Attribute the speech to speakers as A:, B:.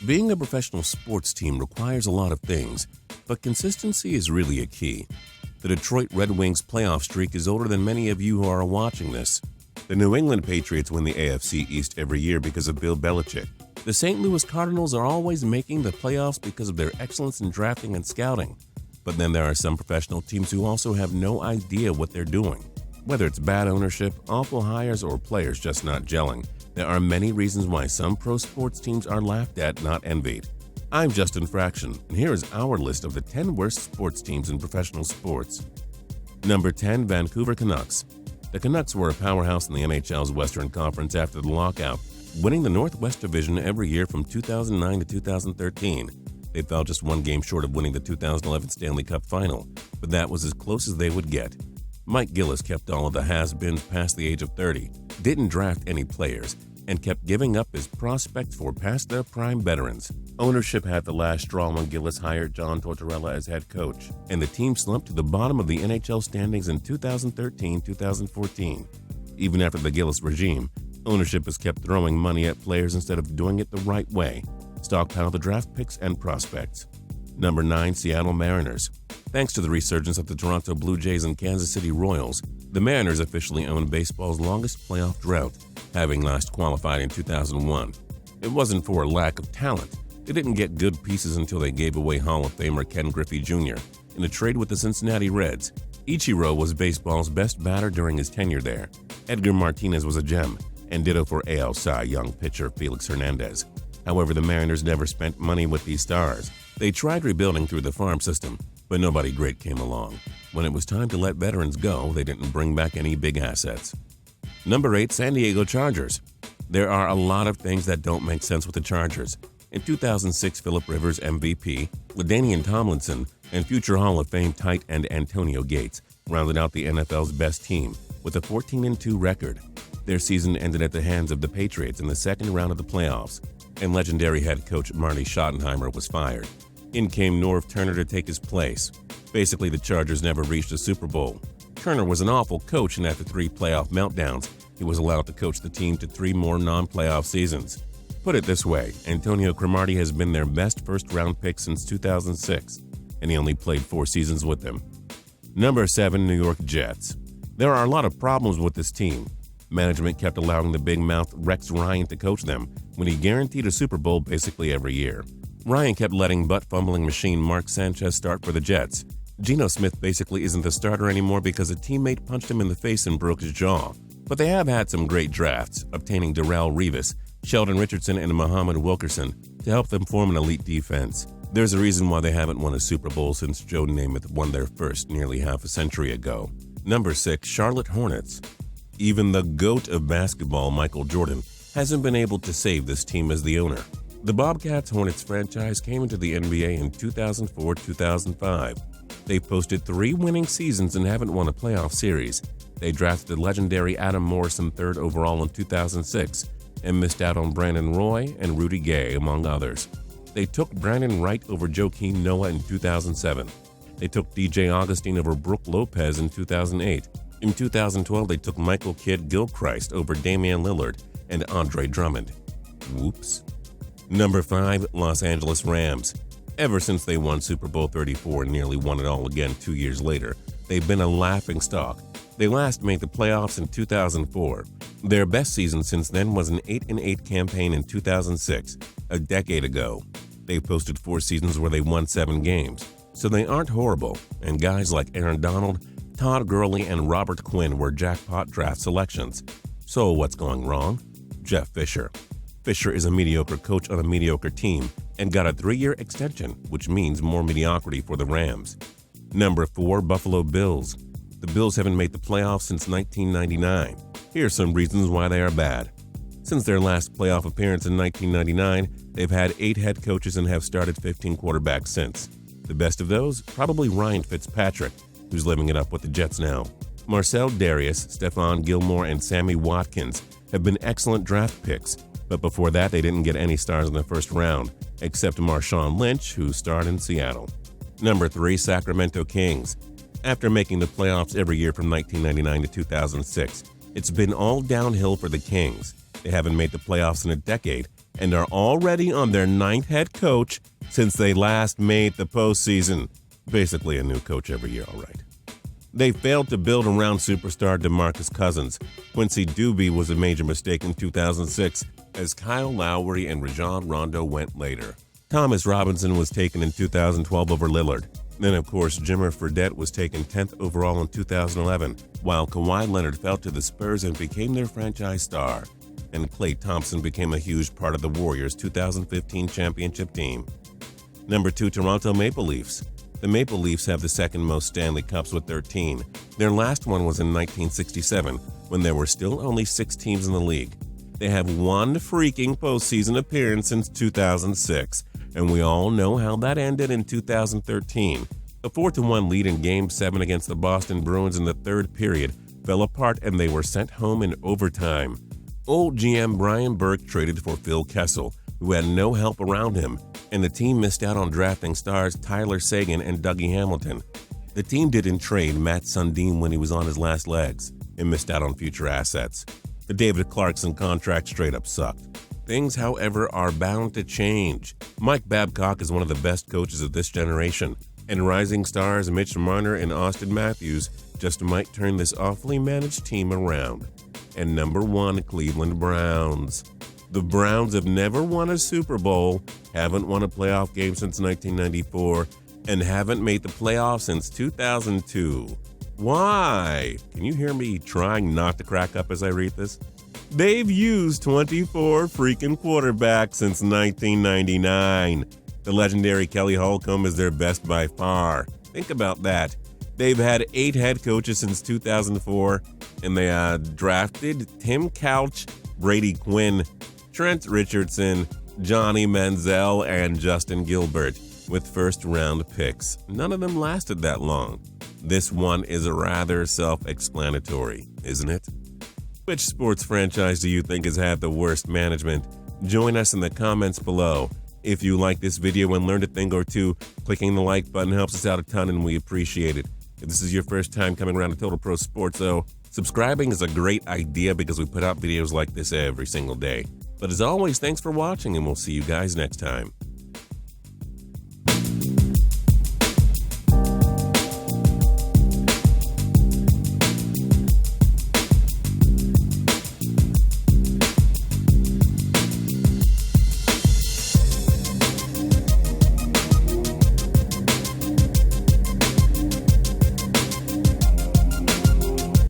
A: Being a professional sports team requires a lot of things, but consistency is really a key. The Detroit Red Wings playoff streak is older than many of you who are watching this. The New England Patriots win the AFC East every year because of Bill Belichick. The St. Louis Cardinals are always making the playoffs because of their excellence in drafting and scouting. But then there are some professional teams who also have no idea what they're doing. Whether it's bad ownership, awful hires, or players just not gelling, there are many reasons why some pro sports teams are laughed at, not envied. I'm Justin Fraction, and here is our list of the 10 worst sports teams in professional sports. Number 10, Vancouver Canucks. The Canucks were a powerhouse in the NHL's Western Conference after the lockout, winning the Northwest Division every year from 2009 to 2013. They fell just one game short of winning the 2011 Stanley Cup Final, but that was as close as they would get. Mike Gillis kept all of the has-beens past the age of 30, didn't draft any players, and kept giving up his prospects for past their prime veterans. Ownership had the last straw when Gillis hired John Tortorella as head coach, and the team slumped to the bottom of the NHL standings in 2013-2014. Even after the Gillis regime, ownership has kept throwing money at players instead of doing it the right way. Stockpile the draft picks and prospects. Number 9, Seattle Mariners. Thanks to the resurgence of the Toronto Blue Jays and Kansas City Royals, the Mariners officially own baseball's longest playoff drought, having last qualified in 2001. It wasn't for a lack of talent. They didn't get good pieces until they gave away Hall of Famer Ken Griffey Jr. in a trade with the Cincinnati Reds. Ichiro was baseball's best batter during his tenure there. Edgar Martinez was a gem, and ditto for AL Cy Young pitcher Felix Hernandez. However, the Mariners never spent money with these stars. They tried rebuilding through the farm system, but nobody great came along. When it was time to let veterans go, they didn't bring back any big assets. Number 8, San Diego Chargers. There are a lot of things that don't make sense with the Chargers. In 2006, Phillip Rivers, MVP, LaDainian Tomlinson, and future Hall of Fame tight end Antonio Gates rounded out the NFL's best team with a 14-2 record. Their season ended at the hands of the Patriots in the second round of the playoffs, and legendary head coach Marty Schottenheimer was fired. In came Norv Turner to take his place. Basically, the Chargers never reached a Super Bowl. Turner was an awful coach, and after 3 playoff meltdowns, he was allowed to coach the team to 3 more non-playoff seasons. Put it this way, Antonio Cromartie has been their best first-round pick since 2006, and he only played 4 seasons with them. Number 7, New York Jets. There are a lot of problems with this team. Management kept allowing the big-mouthed Rex Ryan to coach them when he guaranteed a Super Bowl basically every year. Ryan kept letting butt-fumbling machine Mark Sanchez start for the Jets. Geno Smith basically isn't the starter anymore because a teammate punched him in the face and broke his jaw. But they have had some great drafts, obtaining Darrelle Revis, Sheldon Richardson, and Muhammad Wilkerson to help them form an elite defense. There's a reason why they haven't won a Super Bowl since Joe Namath won their first nearly half a century ago. Number 6, Charlotte Hornets. Even the GOAT of basketball, Michael Jordan, hasn't been able to save this team as the owner. The Bobcats-Hornets franchise came into the NBA in 2004-2005. They've posted 3 winning seasons and haven't won a playoff series. They drafted legendary Adam Morrison 3rd overall in 2006 and missed out on Brandon Roy and Rudy Gay, among others. They took Brandon Wright over Joakim Noah in 2007. They took DJ Augustine over Brook Lopez in 2008. In 2012, they took Michael Kidd-Gilchrist over Damian Lillard and Andre Drummond. Whoops. Number 5, Los Angeles Rams. Ever since they won Super Bowl 34 and nearly won it all again 2 years later, they've been a laughingstock. They last made the playoffs in 2004. Their best season since then was an 8-8 campaign in 2006, a decade ago. They've posted 4 seasons where they won 7 games, so they aren't horrible, and guys like Aaron Donald, Todd Gurley, and Robert Quinn were jackpot draft selections. So what's going wrong? Jeff Fisher. Fisher is a mediocre coach on a mediocre team and got a 3-year extension, which means more mediocrity for the Rams. Number 4, Buffalo Bills. The Bills haven't made the playoffs since 1999. Here are some reasons why they are bad. Since their last playoff appearance in 1999, they've had 8 head coaches and have started 15 quarterbacks since. The best of those? Probably Ryan Fitzpatrick, who's living it up with the Jets now. Marcel Darius, Stephon Gilmore, and Sammy Watkins have been excellent draft picks, but before that they didn't get any stars in the first round, except Marshawn Lynch, who starred in Seattle. Number 3, Sacramento Kings. After making the playoffs every year from 1999 to 2006, it's been all downhill for the Kings. They haven't made the playoffs in a decade and are already on their 9th head coach since they last made the postseason. Basically a new coach every year, all right. They failed to build around superstar DeMarcus Cousins. Quincy Douby was a major mistake in 2006 as Kyle Lowry and Rajon Rondo went later. Thomas Robinson was taken in 2012 over Lillard. Then, of course, Jimmer Fredette was taken 10th overall in 2011, while Kawhi Leonard fell to the Spurs and became their franchise star. And Klay Thompson became a huge part of the Warriors' 2015 championship team. Number 2, Toronto Maple Leafs. The Maple Leafs have the second most Stanley Cups with 13. Their last one was in 1967, when there were still only 6 teams in the league. They have one freaking postseason appearance since 2006, and we all know how that ended in 2013. A 4-1 lead in Game 7 against the Boston Bruins in the third period fell apart and they were sent home in overtime. Old GM Brian Burke traded for Phil Kessel, who had no help around him, and the team missed out on drafting stars Tyler Seguin and Dougie Hamilton. The team didn't trade Matt Sundin when he was on his last legs and missed out on future assets. The David Clarkson contract straight up sucked. Things, however, are bound to change. Mike Babcock is one of the best coaches of this generation, and rising stars Mitch Marner and Austin Matthews just might turn this awfully managed team around. And number 1, Cleveland Browns. The Browns have never won a Super Bowl, haven't won a playoff game since 1994, and haven't made the playoffs since 2002. Why? Can you hear me trying not to crack up as I read this? They've used 24 freaking quarterbacks since 1999. The legendary Kelly Holcomb is their best by far. Think about that. They've had 8 head coaches since 2004, and they drafted Tim Couch, Brady Quinn, Trent Richardson, Johnny Manziel, and Justin Gilbert with first-round picks. None of them lasted that long. This one is rather self-explanatory, isn't it? Which sports franchise do you think has had the worst management? Join us in the comments below. If you like this video and learned a thing or two, clicking the like button helps us out a ton and we appreciate it. If this is your first time coming around to Total Pro Sports, though, subscribing is a great idea because we put out videos like this every single day. But as always, thanks for watching and we'll see you guys next time.